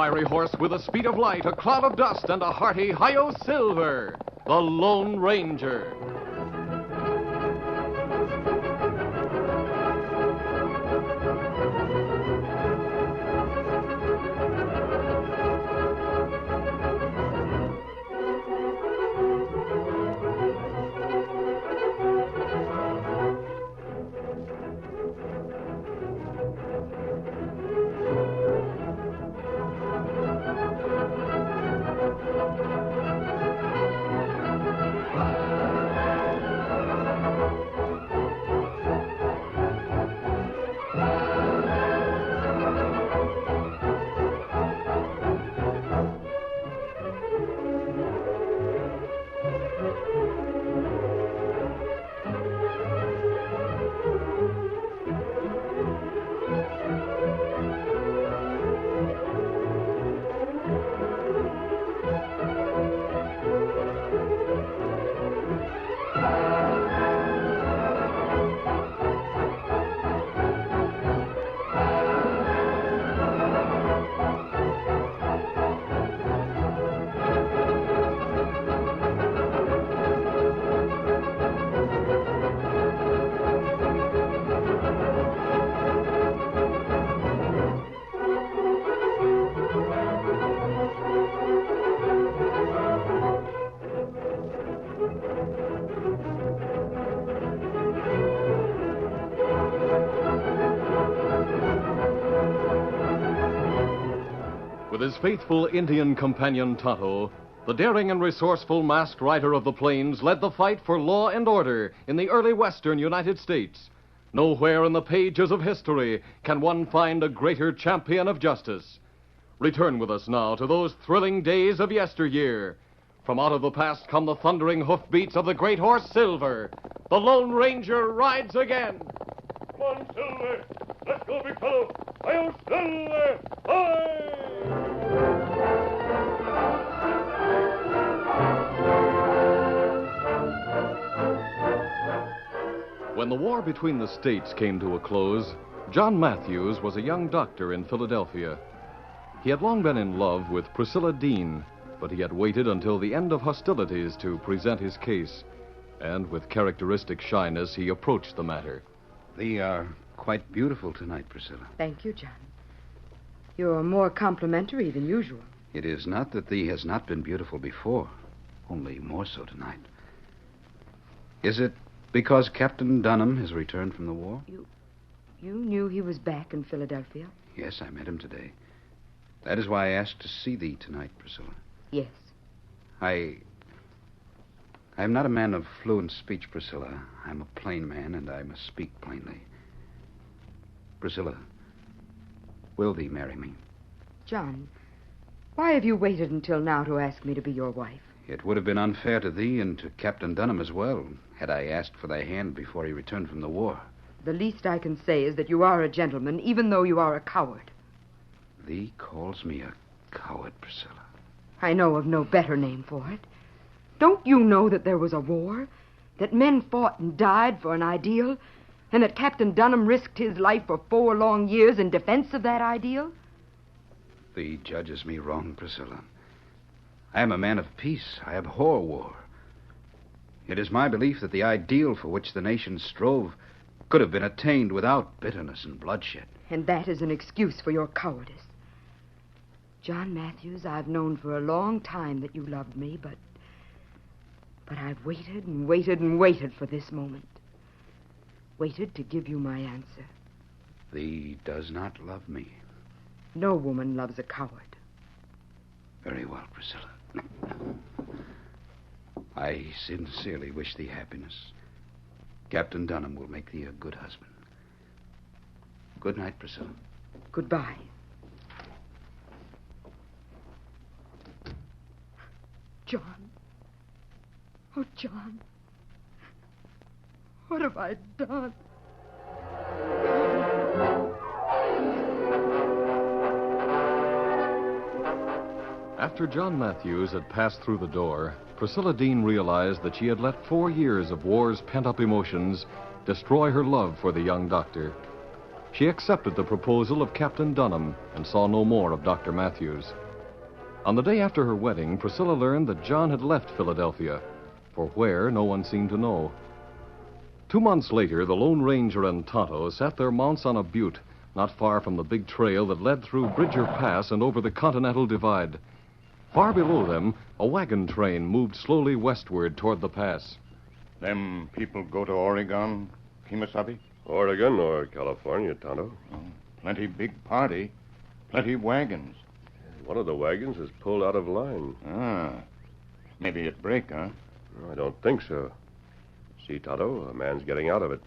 fiery horse with the speed of light, a cloud of dust, and a hearty hi-yo silver, the Lone Ranger. With his faithful Indian companion Tonto, the daring and resourceful masked rider of the plains led the fight for law and order in the early western United States. Nowhere in the pages of history can one find a greater champion of justice. Return with us now to those thrilling days of yesteryear. From out of the past come the thundering hoofbeats of the great horse Silver. The Lone Ranger rides again. Come on, Silver. Let's go, big fellow. Hi-yo, Silver! Hi! When the war between the states came to a close, John Matthews was a young doctor in Philadelphia. He had long been in love with Priscilla Dean, but he had waited until the end of hostilities to present his case. And with characteristic shyness, he approached the matter. Thee are quite beautiful tonight, Priscilla. Thank you, John. You're more complimentary than usual. It is not that thee has not been beautiful before, only more so tonight. Is it because Captain Dunham has returned from the war? You knew he was back in Philadelphia? Yes, I met him today. That is why I asked to see thee tonight, Priscilla. Yes. I am not a man of fluent speech, Priscilla. I'm a plain man, and I must speak plainly. Priscilla, will thee marry me? John, why have you waited until now to ask me to be your wife? It would have been unfair to thee and to Captain Dunham as well, had I asked for thy hand before he returned from the war. The least I can say is that you are a gentleman, even though you are a coward. Thee calls me a coward, Priscilla. I know of no better name for it. Don't you know that there was a war? That men fought and died for an ideal? And that Captain Dunham risked his life for 4 long years in defense of that ideal? Thee judges me wrong, Priscilla. I am a man of peace. I abhor war. It is my belief that the ideal for which the nation strove could have been attained without bitterness and bloodshed. And that is an excuse for your cowardice. John Matthews, I've known for a long time that you loved me, but I've waited and waited and waited for this moment. Waited to give you my answer. Thee does not love me. No woman loves a coward. Very well, Priscilla. I sincerely wish thee happiness. Captain Dunham will make thee a good husband. Good night, Priscilla. Goodbye. John. Oh, John. What have I done? After John Matthews had passed through the door, Priscilla Dean realized that she had let 4 years of war's pent-up emotions destroy her love for the young doctor. she accepted the proposal of Captain Dunham and saw no more of Dr. Matthews. On the day after her wedding, Priscilla learned that John had left Philadelphia. For where, no one seemed to know. 2 months later, the Lone Ranger and Tonto sat their mounts on a butte not far from the big trail that led through Bridger Pass and over the Continental Divide. Far below them, a wagon train moved slowly westward toward the pass. Them people go to Oregon, Kemosabe? Oregon or California, Tonto. Oh, plenty big party. Plenty wagons. One of the wagons is pulled out of line. Ah. Maybe it break, huh? I don't think so. See, Tonto, a man's getting out of it.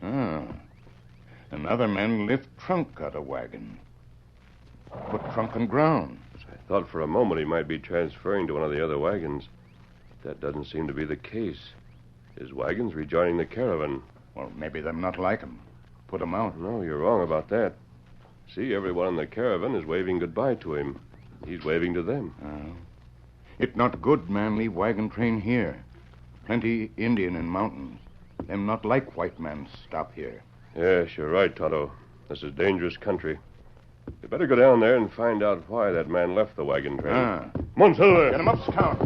Ah. Another man lift trunk out of wagon. Put trunk on ground. I thought for a moment he might be transferring to one of the other wagons. That doesn't seem to be the case. His wagon's rejoining the caravan. Well, maybe them not like him. Put him out. No, you're wrong about that. See, everyone in the caravan is waving goodbye to him. He's waving to them. It not good man leave wagon train here. Plenty Indian in mountains. Them not like white man stop here. Yes, you're right, Tonto. This is dangerous country. You better go down there and find out why that man left the wagon train. Come on, Silver. Get him up, Scout.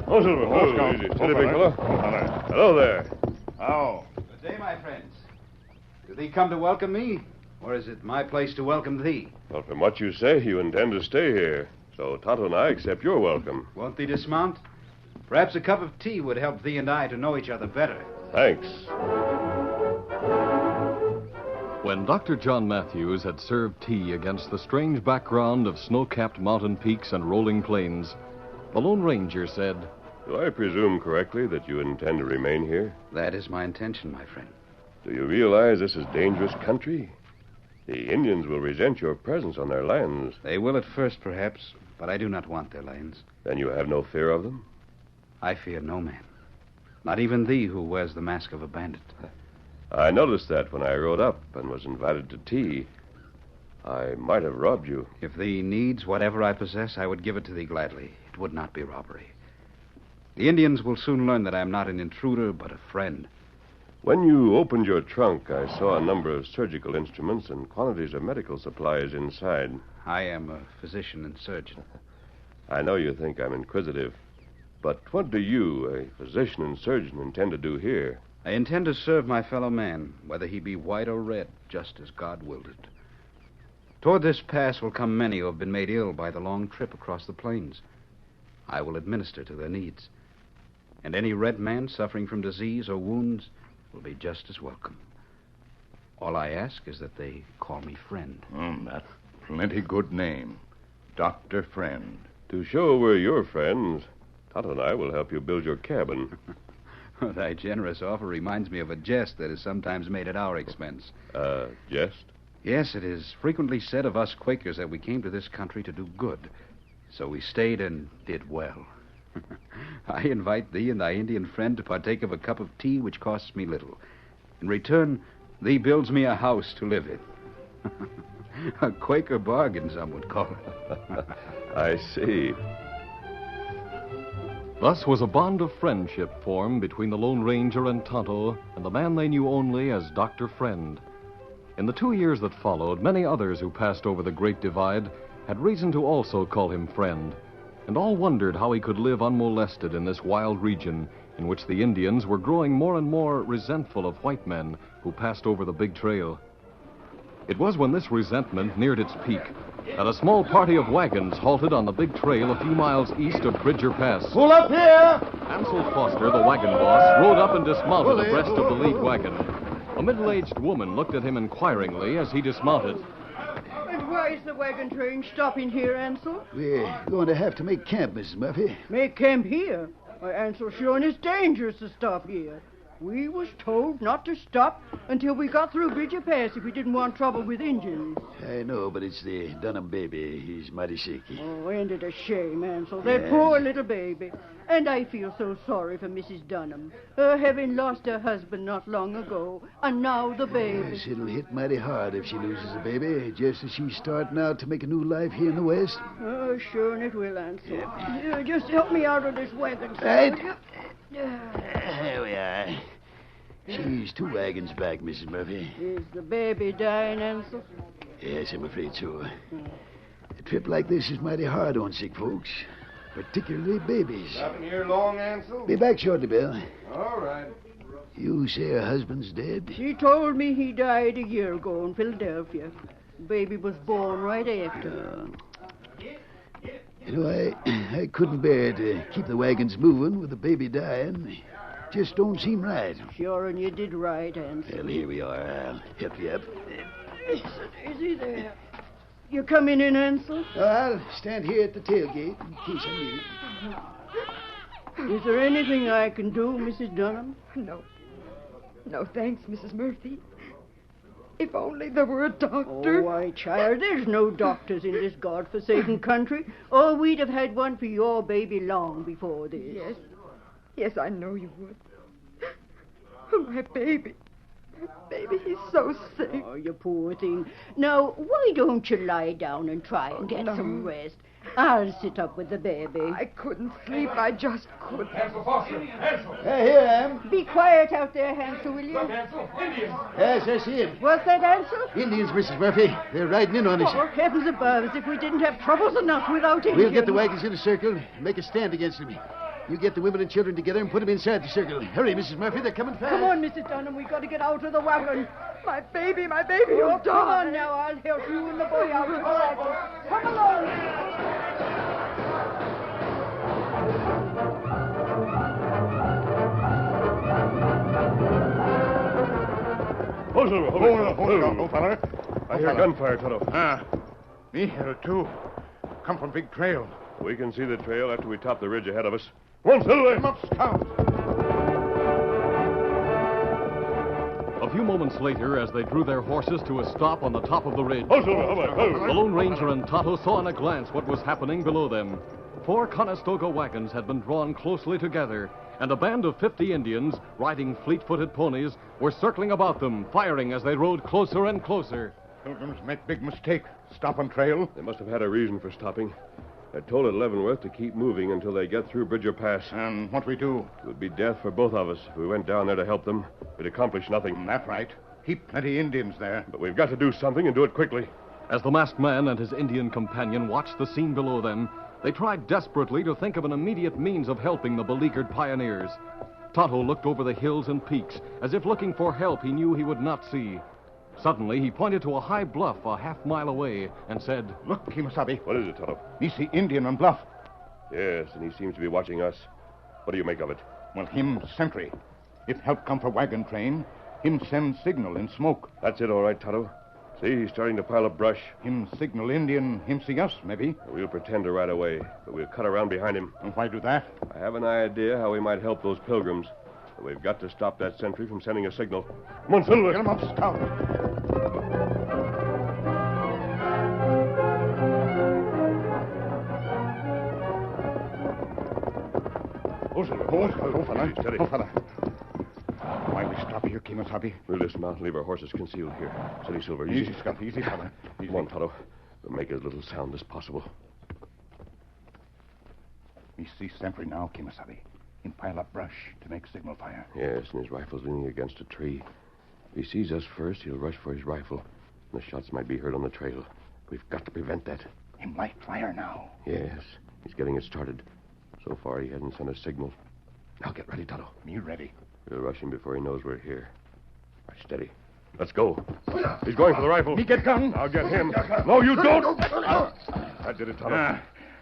Oh, Silver. Oh, easy. Steady, big fellow. Hello there. Oh. Good day, my friends. Do thee come to welcome me, or is it my place to welcome thee? Well, from what you say, you intend to stay here. So Tonto and I accept your welcome. Won't thee dismount? Perhaps a cup of tea would help thee and I to know each other better. Thanks. When Dr. John Matthews had served tea against the strange background of snow-capped mountain peaks and rolling plains, the Lone Ranger said, Do I presume correctly that you intend to remain here? That is my intention, my friend. Do you realize this is dangerous country? The Indians will resent your presence on their lands. They will at first, perhaps, but I do not want their lands. Then you have no fear of them? I fear no man. Not even thee who wears the mask of a bandit. I noticed that when I rode up and was invited to tea. I might have robbed you. If thee needs whatever I possess, I would give it to thee gladly. It would not be robbery. The Indians will soon learn that I am not an intruder, but a friend. When you opened your trunk, I saw a number of surgical instruments and quantities of medical supplies inside. I am a physician and surgeon. I know you think I'm inquisitive, but what do you, a physician and surgeon, intend to do here? I intend to serve my fellow man, whether he be white or red, just as God willed it. Toward this pass will come many who have been made ill by the long trip across the plains. I will administer to their needs. And any red man suffering from disease or wounds will be just as welcome. All I ask is that they call me friend. That's plenty good name. Dr. Friend. To show we're your friends, Tonto and I will help you build your cabin. Thy generous offer reminds me of a jest that is sometimes made at our expense. Jest? Yes, it is frequently said of us Quakers that we came to this country to do good. So we stayed and did well. I invite thee and thy Indian friend to partake of a cup of tea which costs me little. In return, thee builds me a house to live in. A Quaker bargain, some would call it. I see. Thus was a bond of friendship formed between the Lone Ranger and Tonto and the man they knew only as Dr. Friend. In the 2 years that followed, many others who passed over the Great Divide had reason to also call him friend, and all wondered how he could live unmolested in this wild region in which the Indians were growing more and more resentful of white men who passed over the big trail. It was when this resentment neared its peak that a small party of wagons halted on the big trail a few miles east of Bridger Pass. Pull up here! Ansel Foster, the wagon boss, rode up and dismounted abreast of the lead wagon. A middle-aged woman looked at him inquiringly as he dismounted. And why is the wagon train stopping here, Ansel? We're going to have to make camp, Mrs. Murphy. Make camp here? Why, Ansel, sure, and it's dangerous to stop here. We was told not to stop until we got through Bridger Pass if we didn't want trouble with Indians. I know, but it's the Dunham baby. He's mighty shaky. Oh, ain't it a shame, Ansel? That Yes. poor little baby. And I feel so sorry for Mrs. Dunham. Her having lost her husband not long ago, and now the baby. Yes, it'll hit mighty hard if she loses a baby, just as she's starting out to make a new life here in the West. Oh, sure, and it will, Ansel. Yeah, just help me out of this wagon, sir. Right. will you? Here we are. She's 2 wagons back, Mrs. Murphy. Is the baby dying, Ansel? Yes, I'm afraid so. A trip like this is mighty hard on sick folks, particularly babies. Stopping here long, Ansel? Be back shortly, Bill. All right. You say her husband's dead? She told me he died a year ago in Philadelphia. The baby was born right after. You know, I couldn't bear to keep the wagons moving with the baby dying. Just don't seem right. Sure, and you did right, Ansel. Well, here we are. I'll help you up. Is he there? You coming in, Ansel? Oh, I'll stand here at the tailgate in case I need. Is there anything I can do, Mrs. Dunham? No. No, thanks, Mrs. Murphy. If only there were a doctor. Oh, why, child, there's no doctors in this godforsaken country. Oh, we'd have had one for your baby long before this. Yes. Yes, I know you would. Oh, my baby. My baby, he's so sick. Oh, you poor thing. Now, why don't you lie down and try and get no. some rest? I'll sit up with the baby. I couldn't sleep. I just couldn't. Hansel Foster! Hansel! Hey, here I am. Be quiet out there, Hansel, will you? Hansel! Indians! Yes, I see him. What's that, Hansel? Indians, Mrs. Murphy. They're riding in on us. Oh, heavens above, as if we didn't have troubles enough without Indians. We'll get the wagons in a circle and make a stand against them. You get the women and children together and put them inside the circle. Hurry, Mrs. Murphy. They're coming fast. Come on, Mrs. Dunham. We've got to get out of the wagon. My baby, you'll Oh, come die. on now. I'll help you and the boy out of the wagon. Come along. Hold on, Hold on, fella. I hear gunfire, Toto. Me hear it, too. Come from big trail. We can see the trail after we top the ridge ahead of us. Come on, Silver! Come up, Scout. A few moments later, as they drew their horses to a stop on the top of the ridge, Oh, Silver, come on. the Lone Ranger and Tonto saw in a glance what was happening below them. 4 Conestoga wagons had been drawn closely together, and a band of 50 Indians, riding fleet-footed ponies, were circling about them, firing as they rode closer and closer. Pilgrims make big mistake. Stop on trail. They must have had a reason for stopping. I told Leavenworth to keep moving until they get through Bridger Pass. And what we do? It would be death for both of us if we went down there to help them. We'd accomplish nothing. That's right. Keep plenty Indians there. But we've got to do something and do it quickly. As the masked man and his Indian companion watched the scene below them, they tried desperately to think of an immediate means of helping the beleaguered pioneers. Tonto looked over the hills and peaks, as if looking for help he knew he would not see. Suddenly, he pointed to a high bluff a half-mile away and said, Look, Kimasabi. What is it, Toto? Me see Indian on bluff. Yes, and he seems to be watching us. What do you make of it? Well, him sentry. If help come for wagon train, him send signal in smoke. That's it, all right, Tonto. See, he's starting to pile up brush. Him signal Indian, him see us, maybe. We'll pretend to ride away, but we'll cut around behind him. And why do that? I have an idea how we might help those pilgrims. But we've got to stop that sentry from sending a signal. Come on, Silver. Get him up, Scout. Oh, Silver. Oh, fella. Easy, steady. Oh, fella. Why we stop here, Kimasabi? We'll dismount and leave our horses concealed here. Steady, Silver. Easy, Scout. Easy, fella. Easy. Come on, Tonto. We'll make as little sound as possible. We see sentry now, Kimasabi. Him pile up brush to make signal fire. Yes, and his rifle's leaning against a tree. If he sees us first, he'll rush for his rifle. And the shots might be heard on the trail. We've got to prevent that. Him light fire now. Yes, he's getting it started. So far, he hasn't sent a signal. Now get ready, Tonto. Me ready. We'll rush him before he knows we're here. Right, steady. Let's go. He's going for the rifle. Me get gun. I'll get him. No, you don't. I did it, Tonto.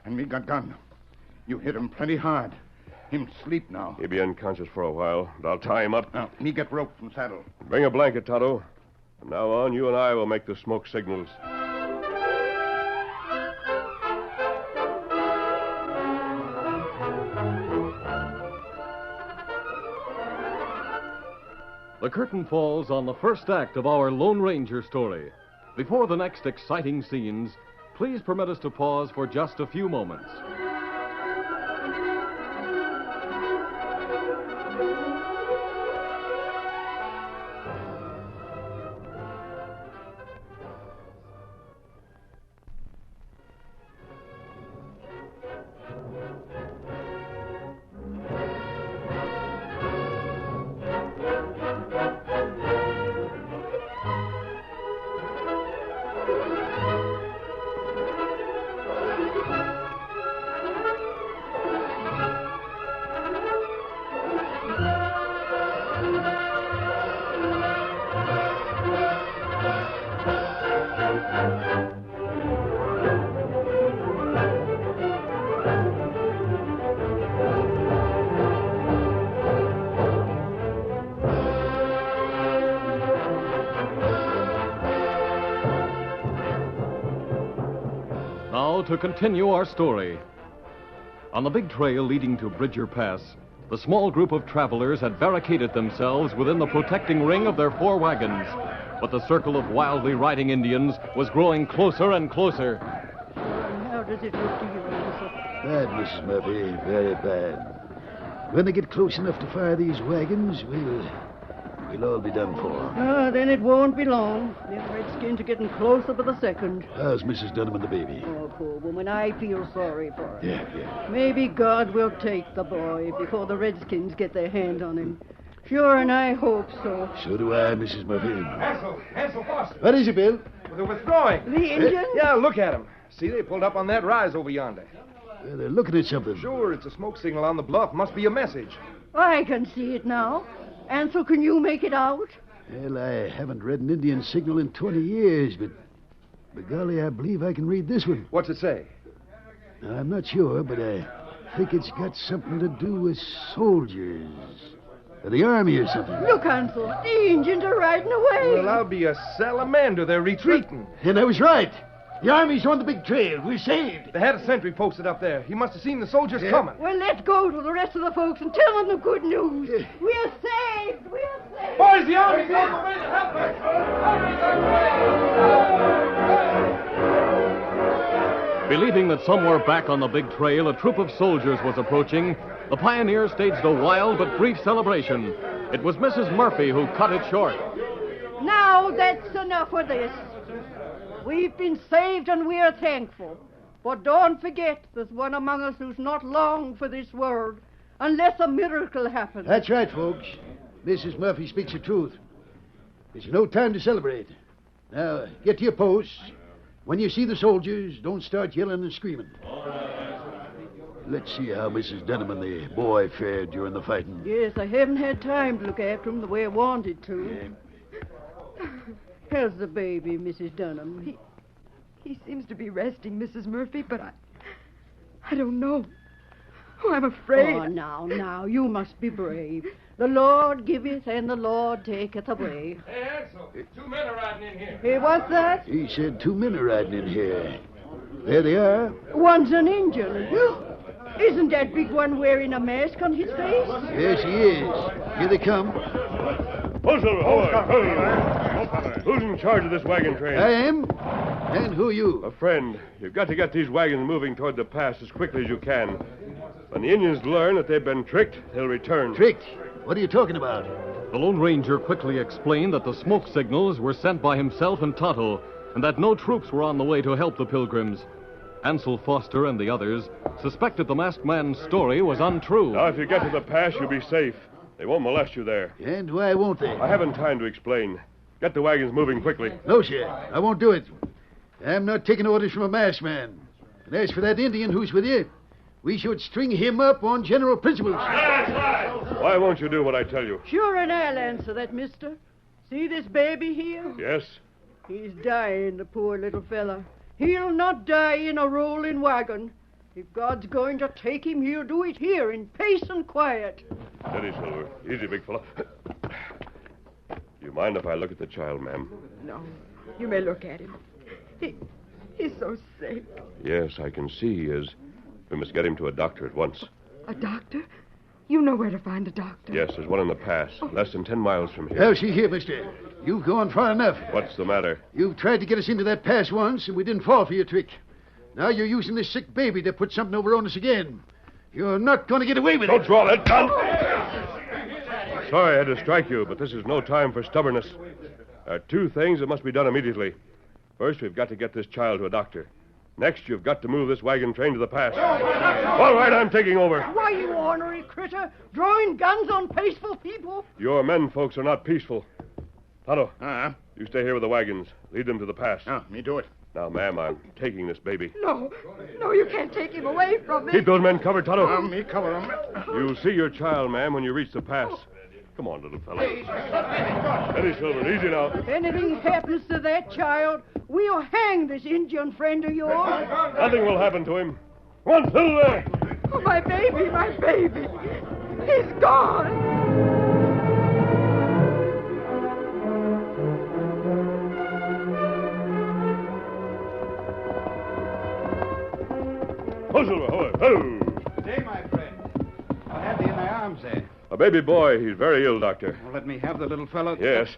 And me got gun. You hit him plenty hard. Him sleep now. He'll be unconscious for a while, but I'll tie him up. Now, me get rope from saddle. Bring a blanket, Tonto. From now on, you and I will make the smoke signals. The curtain falls on the first act of our Lone Ranger story. Before the next exciting scenes, please permit us to pause for just a few moments. Now, to continue our story. On the big trail leading to Bridger Pass, the small group of travelers had barricaded themselves within the protecting ring of their 4 wagons. But the circle of wildly riding Indians was growing closer and closer. How does it look to you, Ansel? Bad, Mrs. Murphy, very bad. When they get close enough to fire these wagons, we'll all be done for. Then it won't be long. Them redskins are getting closer by the second. How's Mrs. Dunham and the baby? Oh, poor woman, I feel sorry for her. Yeah. Maybe God will take the boy before the redskins get their hand on him. Sure, and I hope so. So do I, Mrs. Murphy. Ansel Foster. What is it, Bill? They're withdrawing. The Indians? Yeah, look at them. See, they pulled up on that rise over yonder. They're looking at something. Sure, it's a smoke signal on the bluff. Must be a message. I can see it now. Ansel, can you make it out? Well, I haven't read an Indian signal in 20 years, but by golly, I believe I can read this one. What's it say? Now, I'm not sure, but I think it's got something to do with soldiers. Or the army or something. Look, Ansel, the Indians are riding away. Well, I'll be a salamander. They're retreating. And I was right. The army's on the big trail. We're saved. They had a sentry posted up there. He must have seen the soldiers coming. Well, let's go to the rest of the folks and tell them the good news. We're saved! We're saved! Boys, the army's on the way to help us! Believing that somewhere back on the big trail a troop of soldiers was approaching, the pioneers staged a wild but brief celebration. It was Mrs. Murphy who cut it short. Now that's enough of this. We've been saved and we're thankful. But don't forget, there's one among us who's not long for this world, unless a miracle happens. That's right, folks. Mrs. Murphy speaks the truth. It's no time to celebrate. Now, get to your posts. When you see the soldiers, don't start yelling and screaming. Let's see how Mrs. Dunham and the boy fared during the fighting. Yes, I haven't had time to look after him the way I wanted to. How's the baby, Mrs. Dunham? He seems to be resting, Mrs. Murphy, but I don't know. Oh, I'm afraid. Oh, now, you must be brave. The Lord giveth and the Lord taketh away. Hey, Ansel, 2 men are riding in here. Hey, what's that? He said 2 men are riding in here. There they are. One's an Indian. Isn't that big one wearing a mask on his face? Yes, he is. Here they come. Who's in charge of this wagon train? I am. And who are you? A friend. You've got to get these wagons moving toward the pass as quickly as you can. When the Indians learn that they've been tricked, they'll return. Tricked? What are you talking about? The Lone Ranger quickly explained that the smoke signals were sent by himself and Tonto, and that no troops were on the way to help the pilgrims. Ansel Foster and the others suspected the masked man's story was untrue. Now, if you get to the pass, you'll be safe. They won't molest you there. And why won't they? I haven't time to explain. Get the wagons moving quickly. No, sir. I won't do it. I'm not taking orders from a masked man. And as for that Indian who's with you, we should string him up on general principles. Why won't you do what I tell you? Sure, and I'll answer that, mister. See this baby here? Yes? He's dying, the poor little fella. He'll not die in a rolling wagon. If God's going to take him, he'll do it here in peace and quiet. Steady, Silver. Easy, big fella. You mind if I look at the child, ma'am? No, you may look at him. He's so sick. Yes, I can see he is. We must get him to a doctor at once. A doctor? You know where to find a doctor. Yes, there's one in the pass, less than 10 miles from here. Now, see here, mister. You've gone far enough. What's the matter? You've tried to get us into that pass once, and we didn't fall for your trick. Now you're using this sick baby to put something over on us again. You're not going to get away with Don't it. draw that gun! Sorry I had to strike you, but this is no time for stubbornness. There are two things that must be done immediately. First, we've got to get this child to a doctor. Next, you've got to move this wagon train to the pass. All right, I'm taking over. Why, you ornery critter, drawing guns on peaceful people? Your men folks are not peaceful. Tonto, Uh-huh. you stay here with the wagons. Lead them to the pass. Oh, me do it. Now, ma'am, I'm taking this baby. No, you can't take him away from me. Keep those men covered, Tonto. Me cover him. You'll see your child, ma'am, when you reach the pass. Come on, little fellow. Steady, Silver. Easy now. If anything happens to that child, we'll hang this Indian friend of yours. Nothing will happen to him. Come on, Silver. Oh, my baby, my baby. He's gone. Oh, Silver. Oh. Stay, my friend. I'll have you in my arms there. A baby boy. He's very ill, Doctor. Well, let me have the little fellow. Yes.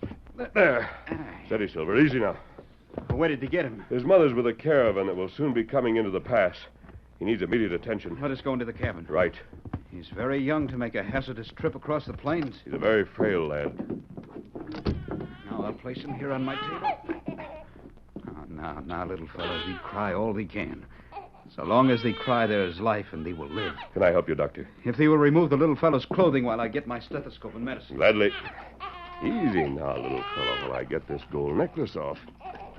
There. Steady, Silver. Easy now. Where did you get him? His mother's with a caravan that will soon be coming into the pass. He needs immediate attention. Let us go into the cabin. Right. He's very young to make a hazardous trip across the plains. He's a very frail lad. Now, I'll place him here on my table. Now, little fellow, thee cry all thee can. So long as thee cry, there is life, and thee will live. Can I help you, Doctor? If thee will remove the little fellow's clothing while I get my stethoscope and medicine. Gladly. Easy now, little fellow, while I get this gold necklace off.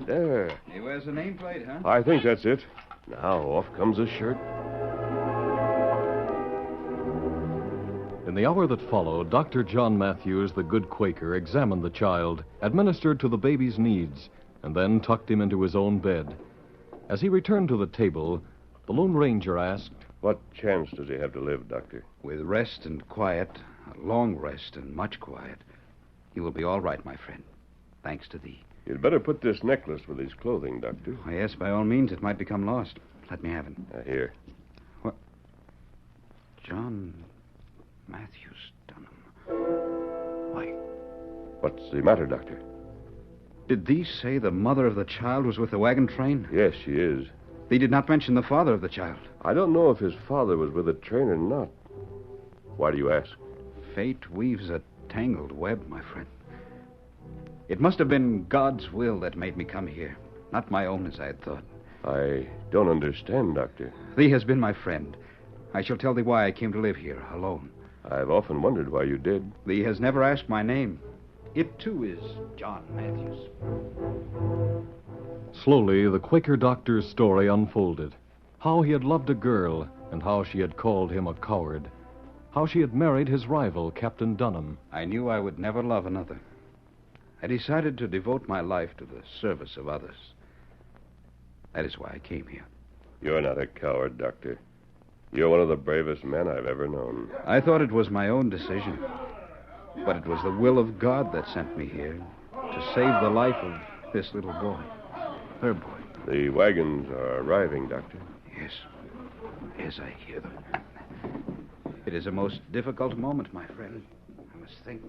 There. He wears a nameplate, huh? I think that's it. Now, off comes his shirt. In the hour that followed, Dr. John Matthews, the good Quaker, examined the child, administered to the baby's needs, and then tucked him into his own bed. As he returned to the table, the Lone Ranger asked, What chance does he have to live, Doctor? With rest and quiet, a long rest and much quiet, he will be all right, my friend. Thanks to thee. You'd better put this necklace with his clothing, Doctor. Oh, yes, by all means, it might become lost. Let me have it. Here. What? John Matthews Dunham. Why, What's the matter, Doctor? did thee say the mother of the child was with the wagon train? Yes, she is. Thee did not mention the father of the child. I don't know if his father was with the train or not. Why do you ask? Fate weaves a tangled web, my friend. It must have been God's will that made me come here, not my own as I had thought. I don't understand, Doctor. Thee has been my friend. I shall tell thee why I came to live here, alone. I've often wondered why you did. Thee has never asked my name. It, too, is John Matthews. Slowly, the Quaker doctor's story unfolded. How he had loved a girl, and how she had called him a coward. How she had married his rival, Captain Dunham. I knew I would never love another. I decided to devote my life to the service of others. That is why I came here. You're not a coward, Doctor. You're one of the bravest men I've ever known. I thought it was my own decision. But it was the will of God that sent me here to save the life of this little boy. Her boy. The wagons are arriving, Doctor. Yes. Yes, I hear them. It is a most difficult moment, my friend. I must think.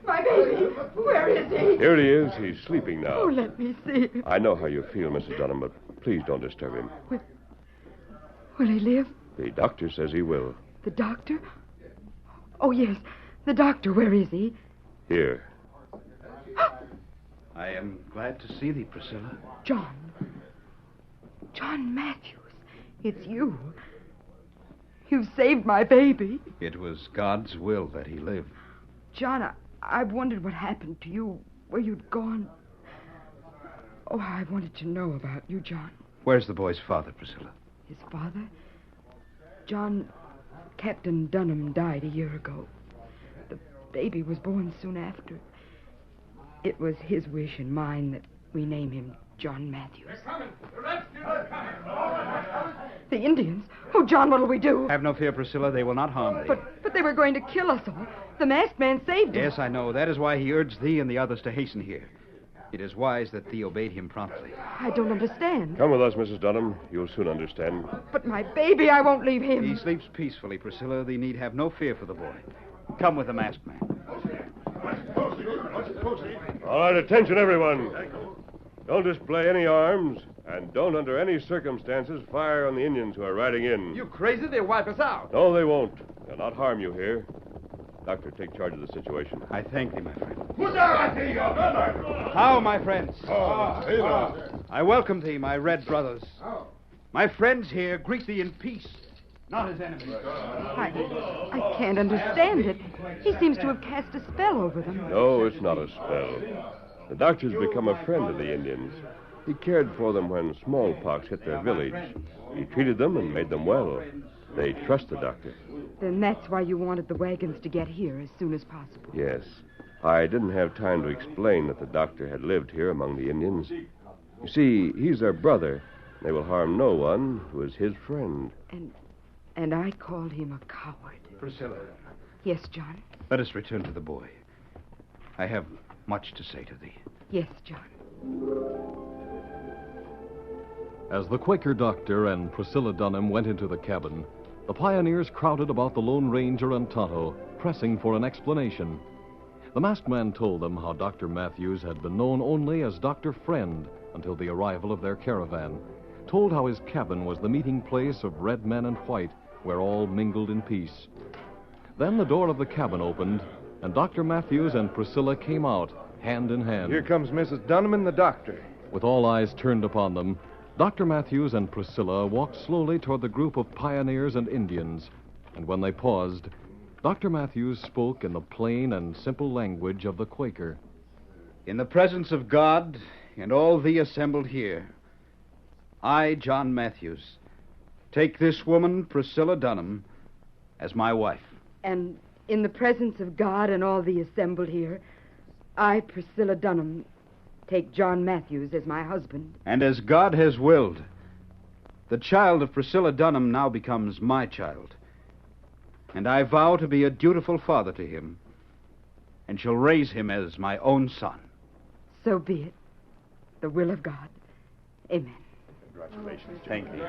My baby, where is he? Here he is. He's sleeping now. Oh, let me see him. I know how you feel, Mrs. Dunham, but please don't disturb him. Will he live? The doctor says he will. The doctor? Oh, yes. The doctor, where is he? Here. I am glad to see thee, Priscilla. John. John Matthews. It's you. You've saved my baby. It was God's will that he live. John, I've wondered what happened to you, where you'd gone. Oh, I wanted to know about you, John. Where's the boy's father, Priscilla? His father? John, Captain Dunham died a year ago. The baby was born soon after. It was his wish and mine that we name him John Matthews. The Indians? Oh, John, what'll we do? Have no fear, Priscilla. They will not harm thee. But they were going to kill us all. The masked man saved us. Yes, I know. That is why he urged thee and the others to hasten here. It is wise that thee obeyed him promptly. I don't understand. Come with us, Mrs. Dunham. You'll soon understand. But my baby, I won't leave him. He sleeps peacefully, Priscilla. Thee need have no fear for the boy. Come with the masked man. All right, attention, everyone. Don't display any arms, and don't, under any circumstances, fire on the Indians who are riding in. You crazy? They'll wipe us out. No, they won't. They'll not harm you here. Doctor, take charge of the situation. I thank thee, my friend. How, How, my friends? I welcome thee, my red brothers. My friends here greet thee in peace, not as enemies. I can't understand it. He seems to have cast a spell over them. No, it's not a spell. The doctor's become a friend of the Indians. He cared for them when smallpox hit their village. He treated them and made them well. They trust the doctor. Then that's why you wanted the wagons to get here as soon as possible. Yes. I didn't have time to explain that the doctor had lived here among the Indians. You see, he's their brother. They will harm no one who is his friend. And I called him a coward. Priscilla. Yes, John. Let us return to the boy. I have much to say to thee. Yes, John. As the Quaker doctor and Priscilla Dunham went into the cabin, the pioneers crowded about the Lone Ranger and Tonto, pressing for an explanation. The masked man told them how Dr. Matthews had been known only as Dr. Friend until the arrival of their caravan, told how his cabin was the meeting place of red men and white, where all mingled in peace. Then the door of the cabin opened, and Dr. Matthews and Priscilla came out, hand in hand. Here comes Mrs. Dunham and the doctor. With all eyes turned upon them, Dr. Matthews and Priscilla walked slowly toward the group of pioneers and Indians, and when they paused, Dr. Matthews spoke in the plain and simple language of the Quaker. In the presence of God and all thee assembled here, I, John Matthews, take this woman, Priscilla Dunham, as my wife. And in the presence of God and all the assembled here, I, Priscilla Dunham, take John Matthews as my husband. And as God has willed, the child of Priscilla Dunham now becomes my child. And I vow to be a dutiful father to him, and shall raise him as my own son. So be it. The will of God. Amen. Congratulations. Thank you.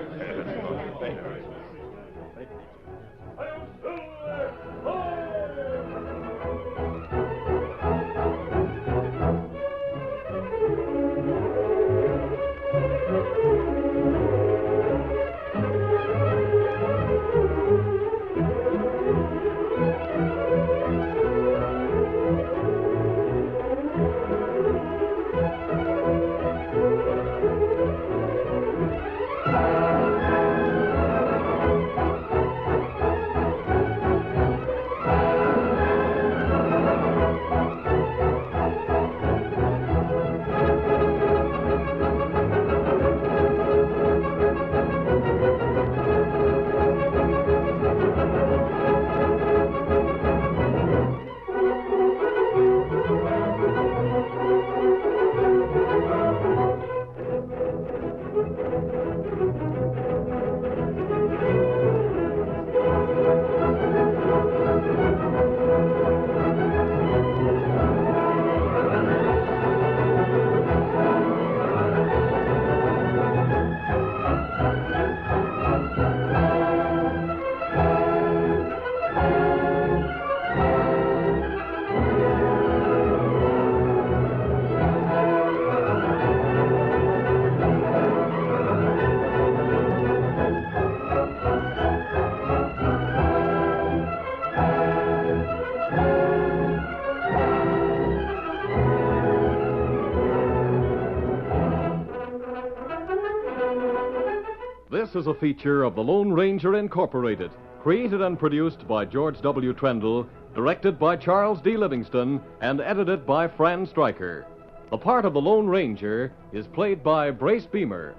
This is a feature of the Lone Ranger Incorporated, created and produced by George W. Trendle, directed by Charles D. Livingston, and edited by Fran Stryker. The part of the Lone Ranger is played by Brace Beamer.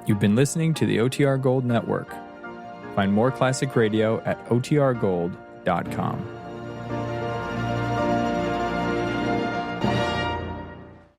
You've been listening to the OTR Gold Network. Find more classic radio at otrgold.com.